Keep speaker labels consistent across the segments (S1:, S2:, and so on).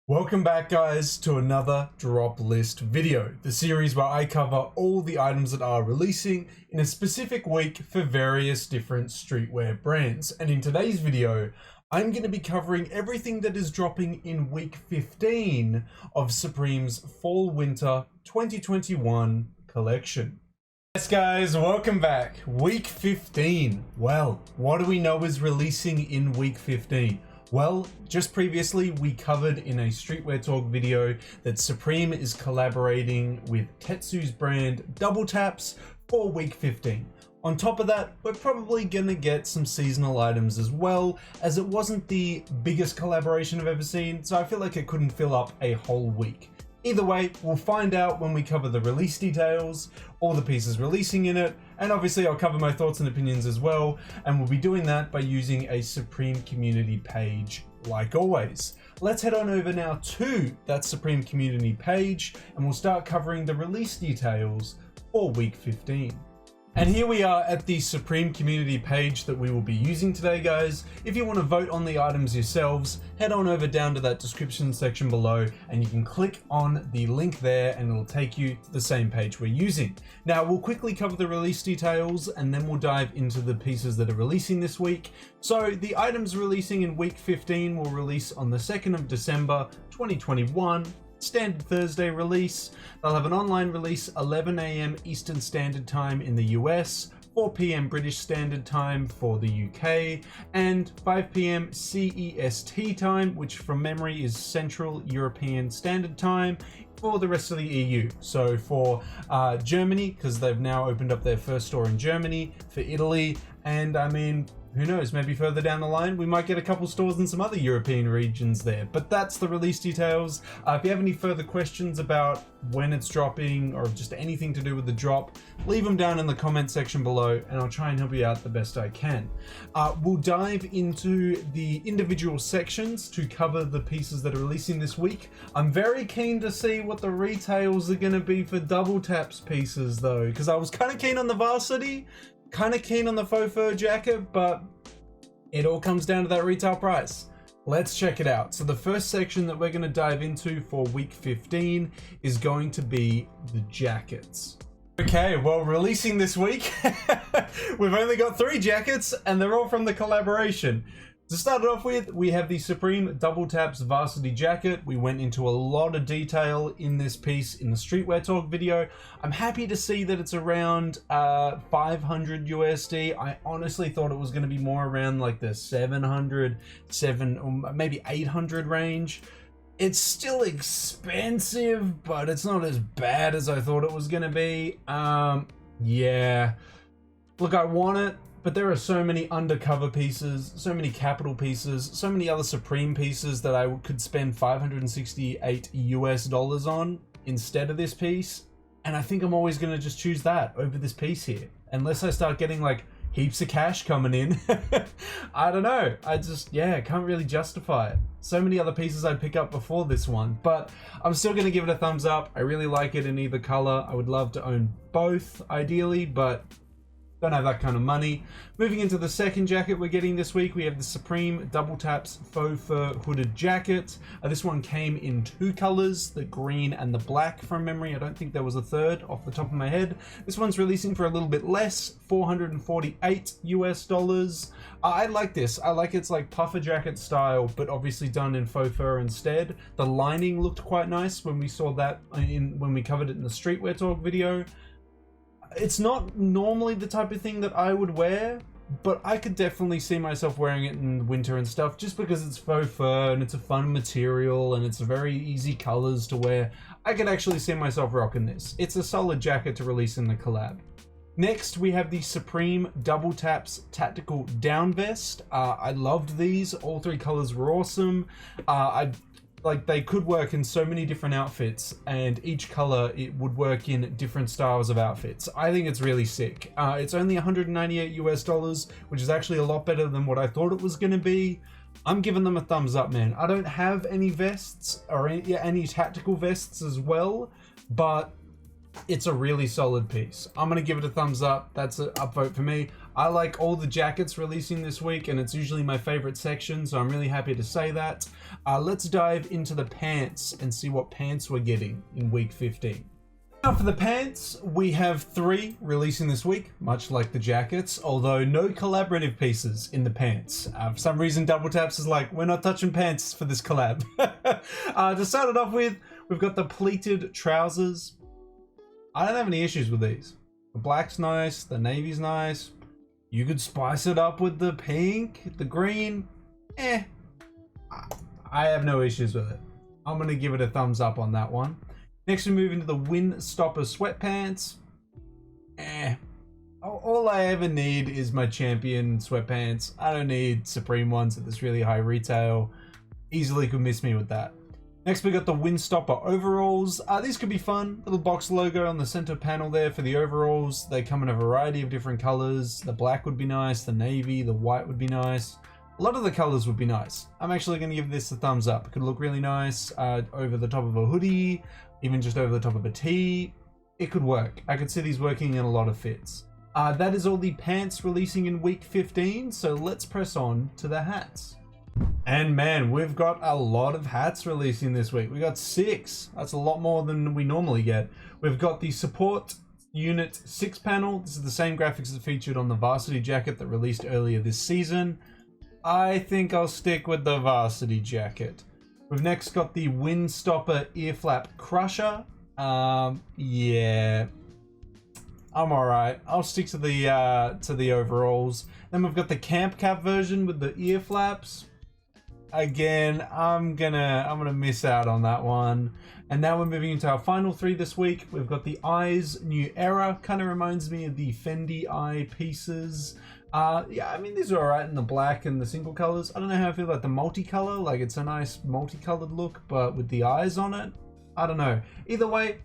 S1: Welcome back guys to another drop list video, the series where I cover all the items that are releasing in a specific week for various different streetwear brands. And in today's video, I'm going to be covering everything that is dropping in week 15 of Supreme's Fall Winter 2021 collection. Yes guys, welcome back. Week 15. Well, what do we know is releasing in week 15? Well, just previously we covered in a Streetwear Talk video that Supreme is collaborating with Tetsu's brand wtaps for week 15. On top of that, we're probably gonna get some seasonal items as well, as it wasn't the biggest collaboration I've ever seen, so I feel like it couldn't fill up a whole week. Either way, we'll find out when we cover the release details, all the pieces releasing in it, and obviously I'll cover my thoughts and opinions as well, and we'll be doing that by using a Supreme community page like always. Let's head on over now to that Supreme community page, and we'll start covering the release details for week 15. And here we are at the Supreme community page that we will be using today, guys. If you want to vote on the items yourselves, head on over down to that description section below and you can click on the link there and it'll take you to the same page we're using. Now, we'll quickly cover the release details and then we'll dive into the pieces that are releasing this week. So the items releasing in week 15 will release on the 2nd of December 2021. Standard Thursday release. They'll have an online release 11 AM Eastern Standard Time in the US, 4 PM British Standard Time for the UK, and 5 PM CEST time, which from memory is Central European Standard Time for the rest of the EU. So for Germany, because they've now opened up their first store in Germany, for Italy, and I mean, who knows, maybe further down the line, we might get a couple stores in some other European regions there. But that's the release details. If you have any further questions about when it's dropping or just anything to do with the drop, leave them down in the comment section below and I'll try and help you out the best I can. We'll dive into the individual sections to cover the pieces that are releasing this week. I'm very keen to see what the retails are going to be for wtaps pieces though, because I was kind of keen on the Varsity, kind of keen on the faux fur jacket, but it all comes down to that retail price. Let's check it out. So the first section that we're going to dive into for week 15 is going to be the jackets. Okay, well, releasing this week, we've only got 3 jackets and they're all from the collaboration. To start it off with, we have the Supreme wtaps Varsity jacket. We went into a lot of detail in this piece in the Streetwear Talk video. I'm happy to see that it's around 500 USD. I honestly thought it was going to be more around like the 700, or maybe 800 range. It's still expensive, but it's not as bad as I thought it was going to be. Yeah. Look, I want it. But there are so many undercover pieces, so many capital pieces, so many other Supreme pieces that I could spend $568 US on instead of this piece. And I think I'm always going to just choose that over this piece here. Unless I start getting like heaps of cash coming in. I don't know. I just, yeah, can't really justify it. So many other pieces I'd pick up before this one. But I'm still going to give it a thumbs up. I really like it in either color. I would love to own both ideally, but don't have that kind of money. Moving into the second jacket we're getting this week, we have the Supreme wtaps faux fur hooded jacket. This one came in 2 colors, the green and the black from memory. I don't think there was a third off the top of my head. This one's releasing for a little bit less, $448 US. I like this. I like it's like puffer jacket style, but obviously done in faux fur instead. The lining looked quite nice when we saw that when we covered it in the Streetwear Talk video. It's not normally the type of thing that I would wear, but I could definitely see myself wearing it in winter and stuff just because it's faux fur and it's a fun material and it's very easy colors to wear. I could actually see myself rocking this. It's a solid jacket to release in the collab. Next, we have the Supreme wtaps Tactical Down Vest. I loved these. All 3 colors were awesome. Like they could work in so many different outfits and each color it would work in different styles of outfits. I think it's really sick. It's only $198 US, which is actually a lot better than what I thought it was going to be. I'm giving them a thumbs up, man. I don't have any vests or any tactical vests as well, but it's a really solid piece. I'm going to give it a thumbs up. That's an upvote for me. I like all the jackets releasing this week, and it's usually my favorite section, so I'm really happy to say that. Let's dive into the pants and see what pants we're getting in week 15. Now for the pants, we have 3 releasing this week, much like the jackets, although no collaborative pieces in the pants. For some reason, Double Taps is like, we're not touching pants for this collab. To start it off with, we've got the pleated trousers. I don't have any issues with these. The black's nice, the navy's nice. You could spice it up with the pink, the green. I have no issues with it. I'm going to give it a thumbs up on that one. Next we move into the Windstopper sweatpants. All I ever need is my champion sweatpants. I don't need Supreme ones at this really high retail. Easily could miss me with that. Next we got the Windstopper Overalls. These could be fun. Little box logo on the center panel there for the overalls. They come in a variety of different colors. The black would be nice, the navy, the white would be nice. A lot of the colors would be nice. I'm actually going to give this a thumbs up. It could look really nice over the top of a hoodie, even just over the top of a tee. It could work. I could see these working in a lot of fits. That is all the pants releasing in week 15, so let's press on to the hats. And man, we've got a lot of hats releasing this week. We got 6. That's a lot more than we normally get. We've got the Support Unit 6 panel. This is the same graphics that featured on the Varsity jacket that released earlier this season. I think I'll stick with the Varsity jacket. We've next got the Windstopper Ear Flap Crusher. Yeah, I'm alright. I'll stick to the overalls. Then we've got the Camp Cap version with the ear flaps. Again, I'm gonna miss out on that one. And now we're moving into our final 3 this week. We've got the Eyes New Era. Kind of reminds me of the Fendi Eye pieces. Yeah, I mean, these are alright in the black and the single colors. I don't know how I feel about the multicolor. Like, it's a nice multicolored look, but with the eyes on it, I don't know. Either way,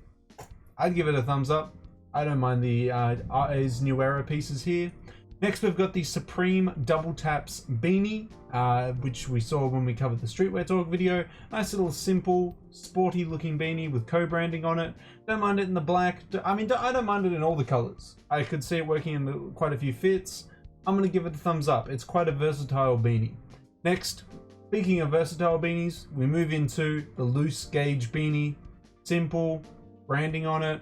S1: I'd give it a thumbs up. I don't mind the Eyes New Era pieces here. Next, we've got the Supreme Double Taps Beanie, which we saw when we covered the Streetwear Talk video. Nice little simple, sporty looking beanie with co-branding on it. Don't mind it in the black. I mean, I don't mind it in all the colors. I could see it working in quite a few fits. I'm going to give it a thumbs up. It's quite a versatile beanie. Next, speaking of versatile beanies, we move into the Loose Gauge Beanie. Simple, branding on it,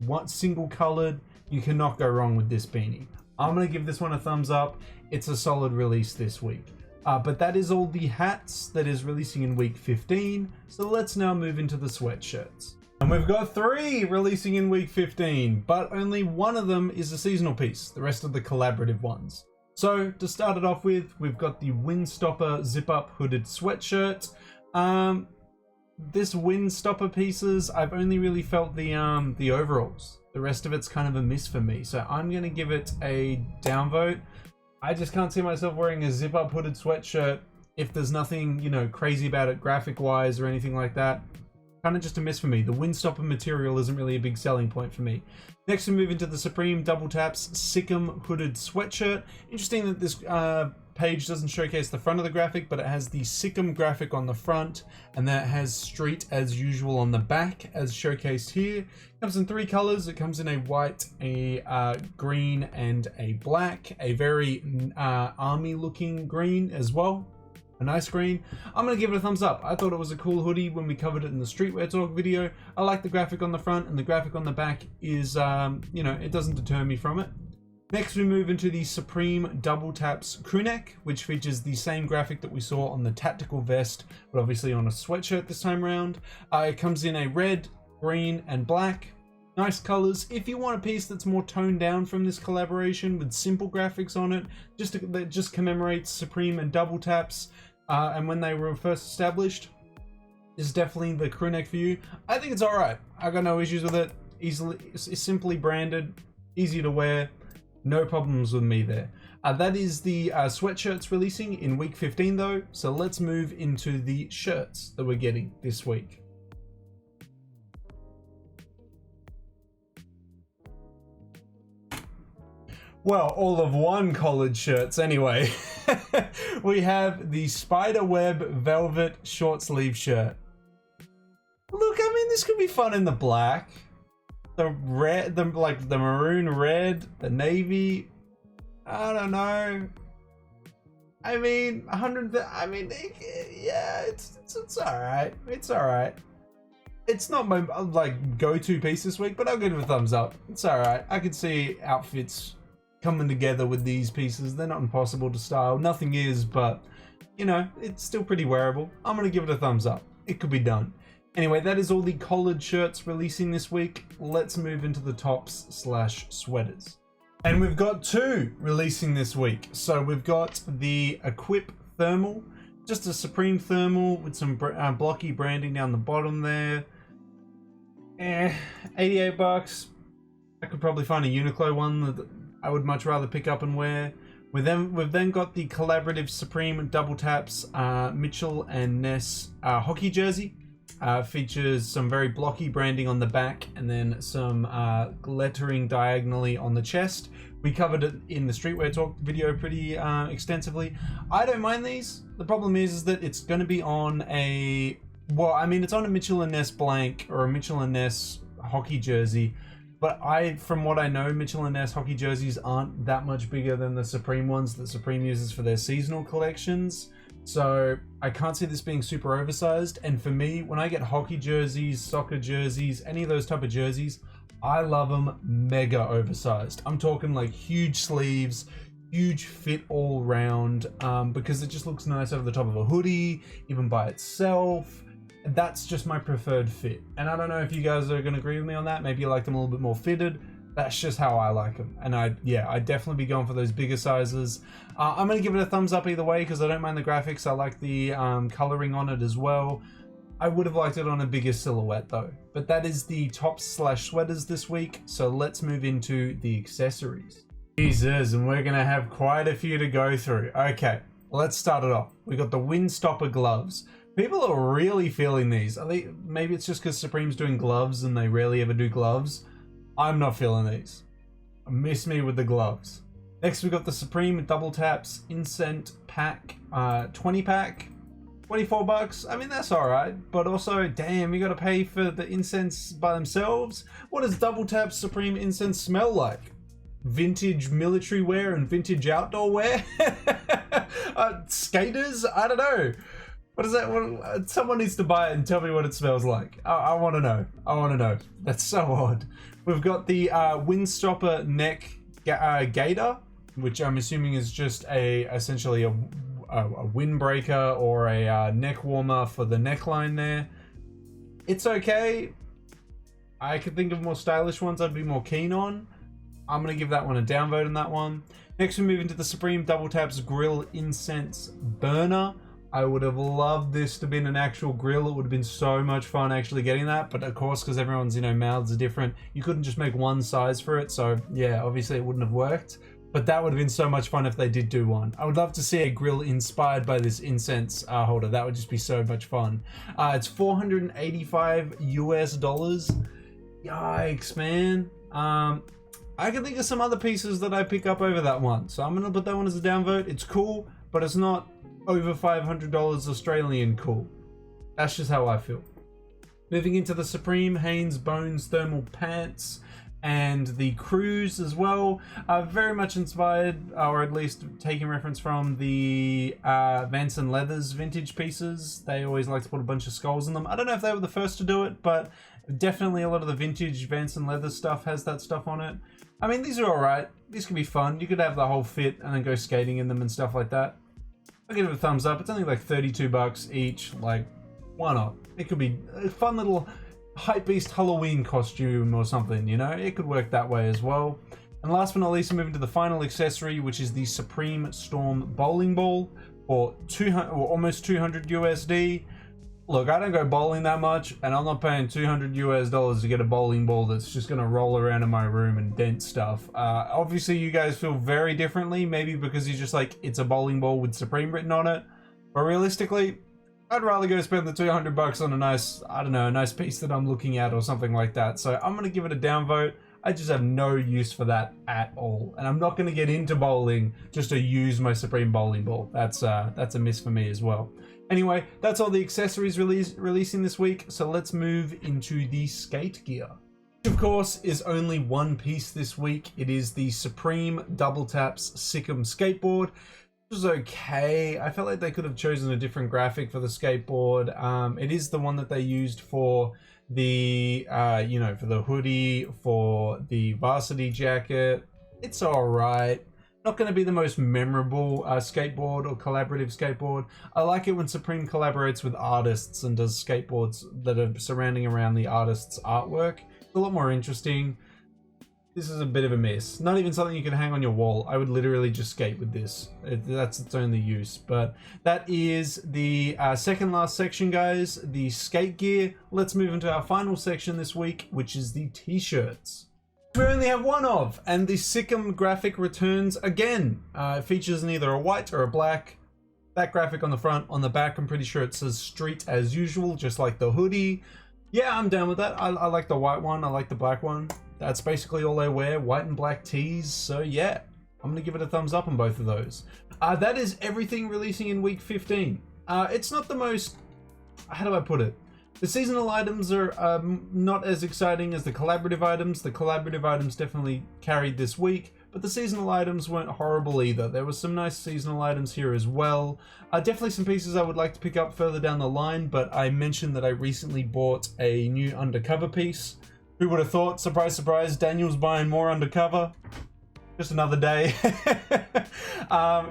S1: one single colored. You cannot go wrong with this beanie. I'm going to give this one a thumbs up. It's a solid release this week. But that is all the hats that is releasing in week 15. So let's now move into the sweatshirts. And we've got 3 releasing in week 15, but only one of them is a seasonal piece. The rest of the collaborative ones. So to start it off with, we've got the Windstopper zip-up hooded sweatshirt. This Windstopper pieces, I've only really felt the overalls. The rest of it's kind of a miss for me, so I'm gonna give it a downvote. I just can't see myself wearing a zip-up hooded sweatshirt if there's nothing, you know, crazy about it graphic-wise or anything like that. Kind of just a miss for me. The Windstopper material isn't really a big selling point for me. Next, we move into the Supreme Double Taps Sikkim hooded sweatshirt. Interesting that this page doesn't showcase the front of the graphic, but it has the Sikkim graphic on the front, and that has street as usual on the back, as showcased here. It comes in 3 colors. It comes in a white, a green, and a black. A very army-looking green as well. A nice green. I'm going to give it a thumbs up. I thought it was a cool hoodie when we covered it in the Streetwear Talk video. I like the graphic on the front, and the graphic on the back is, you know, it doesn't deter me from it. Next, we move into the Supreme Double Taps crewneck, which features the same graphic that we saw on the tactical vest, but obviously on a sweatshirt this time around. It comes in a red, green, and black. Nice colors. If you want a piece that's more toned down from this collaboration with simple graphics on it, that just commemorates Supreme and Double Taps, and when they were first established, is definitely the crewneck for you. I think it's alright. I got no issues with it. It's simply branded, easy to wear. No problems with me there. That is the sweatshirts releasing in week 15 though, so let's move into the shirts that we're getting this week. Well, all of one collared shirts anyway. We have the Spiderweb velvet short sleeve shirt. Look, I mean, this could be fun in the black. The red, the maroon red, the navy. I don't know. I mean, 100. I mean, yeah, it's all right. It's all right. It's not my like go-to piece this week, but I'll give it a thumbs up. It's all right. I could see outfits coming together with these pieces. They're not impossible to style. Nothing is, but you know, it's still pretty wearable. I'm gonna give it a thumbs up. It could be done. Anyway, that is all the collared shirts releasing this week. Let's move into the tops / sweaters. And we've got 2 releasing this week. So we've got the Equip Thermal, just a Supreme Thermal with some blocky branding down the bottom there. 88 bucks. I could probably find a Uniqlo one that I would much rather pick up and wear. We've then got the collaborative Supreme double taps Mitchell and Ness hockey jersey. Features some very blocky branding on the back and then some lettering diagonally on the chest. We covered it in the Streetwear Talk video pretty extensively. I don't mind these. The problem is that it's going to be on a... Well, I mean, it's on a Mitchell and Ness blank or a Mitchell and Ness hockey jersey. But from what I know, Mitchell and Ness hockey jerseys aren't that much bigger than the Supreme ones that Supreme uses for their seasonal collections. So I can't see this being super oversized. And for me, when I get hockey jerseys, soccer jerseys, any of those type of jerseys, I love them mega oversized. I'm talking like huge sleeves, huge fit all round, because it just looks nice over the top of a hoodie, even by itself. That's just my preferred fit. And I don't know if you guys are going to agree with me on that. Maybe you like them a little bit more fitted. That's just how I like them. And I'd definitely be going for those bigger sizes. I'm going to give it a thumbs up either way because I don't mind the graphics. I like the coloring on it as well. I would have liked it on a bigger silhouette though. But that is the tops / sweaters this week. So let's move into the accessories. Jesus, and we're going to have quite a few to go through. Okay, let's start it off. We got the Windstopper gloves. People are really feeling these. Maybe it's just because Supreme's doing gloves and they rarely ever do gloves. I'm not feeling these. Miss me with the gloves. Next we got the Supreme double taps Incense pack, 20 pack, 24 bucks. I mean, that's all right, but also, damn, you got to pay for the incense by themselves. What does double tap Supreme incense smell like? Vintage military wear and vintage outdoor wear? Skaters? I don't know. What is that? Someone needs to buy it and tell me what it smells like. I want to know. I want to know. That's so odd. We've got the Windstopper neck Gator, which I'm assuming is just essentially a windbreaker or a neck warmer for the neckline there. It's okay. I could think of more stylish ones I'd be more keen on. I'm going to give that one a downvote on that one. Next we move into the Supreme double taps grill incense burner. I would have loved this to be an actual grill. It would have been so much fun actually getting that. But of course, because everyone's, mouths are different, you couldn't just make one size for it. So yeah, obviously it wouldn't have worked. But that would have been so much fun if they did do one. I would love to see a grill inspired by this incense holder. That would just be so much fun. It's $485 US. Yikes, man. I can think of some other pieces that I pick up over that one. So I'm going to put that one as a downvote. It's cool, but it's not over $500 Australian cool. That's just how I feel. Moving into the Supreme Hanes Bones thermal pants and the Cruise as well. Very much inspired, or at least taking reference from the Vance & Leathers vintage pieces. They always like to put a bunch of skulls in them. I don't know if they were the first to do it, but definitely a lot of the vintage Vance & Leathers stuff has that stuff on it. I mean, these are alright. These could be fun. You could have the whole fit and then go skating in them and stuff like that. I'll give it a thumbs up. It's only like 32 bucks each. Like, why not? It could be a fun little hypebeast Halloween costume or something, It could work that way as well. And last but not least, we're moving to the final accessory, which is the Supreme Storm bowling ball for almost 200 USD. Look, I don't go bowling that much, and I'm not paying $200 US to get a bowling ball that's just going to roll around in my room and dent stuff. Obviously, you guys feel very differently, maybe because you're just like, it's a bowling ball with Supreme written on it. But realistically, I'd rather go spend the 200 bucks on a nice, a nice piece that I'm looking at or something like that. So I'm going to give it a downvote. I just have no use for that at all. And I'm not going to get into bowling just to use my Supreme bowling ball. That's a miss for me as well. Anyway, that's all the accessories releasing this week, so let's move into the skate gear. Of course, is only one piece this week. It is the Supreme Double Taps Sikkim skateboard. It was okay. I felt like they could have chosen a different graphic for the skateboard. It is the one that they used for the for the hoodie, for the Varsity jacket. It's all right. Not going to be the most memorable skateboard or collaborative skateboard. I like it when Supreme collaborates with artists and does skateboards that are surrounding around the artist's artwork. It's a lot more interesting. This is a bit of a mess. Not even something you can hang on your wall. I would literally just skate with this. That's its only use. But that is the second last section, guys. The skate gear. Let's move into our final section this week, which is the t-shirts. We only have one of, and the Sikkim graphic returns again. It features either a white or a black. That graphic on the front. On the back, I'm pretty sure it says street as usual, just like the hoodie. Yeah, I'm down with that. I like the white one. I like the black one. That's basically all I wear, white and black tees. So yeah, I'm going to give it a thumbs up on both of those. That is everything releasing in week 15. It's not the most, how do I put it? The seasonal items are not as exciting as the collaborative items. The collaborative items definitely carried this week, but the seasonal items weren't horrible either. There were some nice seasonal items here as well. Definitely some pieces I would like to pick up further down the line, but I mentioned that I recently bought a new undercover piece. Who would have thought? Surprise, surprise, Daniel's buying more undercover. Just another day.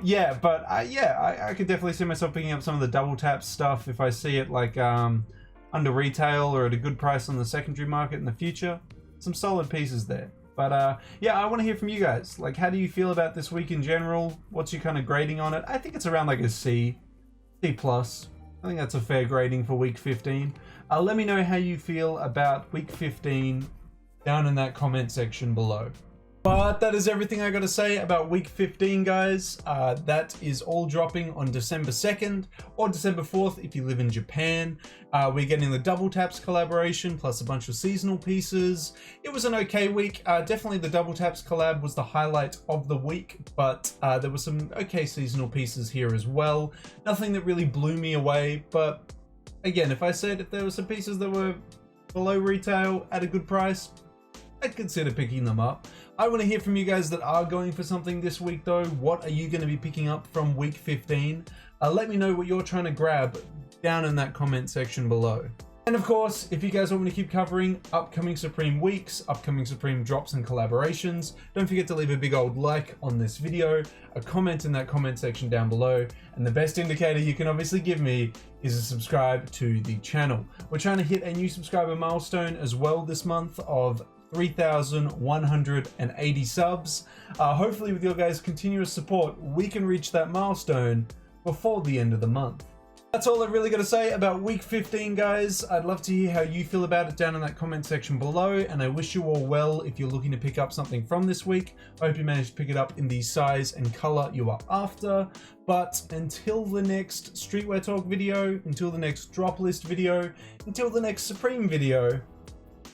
S1: Yeah, but I could definitely see myself picking up some of the double tap stuff if I see it like under retail or at a good price on the secondary market in the future. Some solid pieces there. But yeah, I want to hear from you guys. Like, how do you feel about this week in general? What's your kind of grading on it? I think it's around like a C+. I think that's a fair grading for week 15. Let me know how you feel about week 15 down in that comment section below. But that is everything I got to say about week 15, guys. That is all dropping on December 2nd or December 4th if you live in Japan. We're getting the Double Taps collaboration plus a bunch of seasonal pieces. It was an okay week. Definitely the Double Taps collab was the highlight of the week, but there were some okay seasonal pieces here as well. Nothing that really blew me away, but again, if I said if there were some pieces that were below retail at a good price, I'd consider picking them up. I want to hear from you guys that are going for something this week though. What are you going to be picking up from week 15? Let me know what you're trying to grab down in that comment section below. And of course, if you guys want me to keep covering upcoming Supreme weeks, upcoming Supreme drops and collaborations, don't forget to leave a big old like on this video, a comment in that comment section down below, and the best indicator you can obviously give me is to subscribe to the channel. We're trying to hit a new subscriber milestone as well this month of 3,180 subs. Hopefully with your guys' continuous support, we can reach that milestone before the end of the month. That's all I've really got to say about week 15, guys. I'd love to hear how you feel about it down in that comment section below, and I wish you all well if you're looking to pick up something from this week. I hope you managed to pick it up in the size and color you are after. But until the next Streetwear Talk video, until the next drop list video, until the next Supreme video,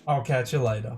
S1: I'll catch you later.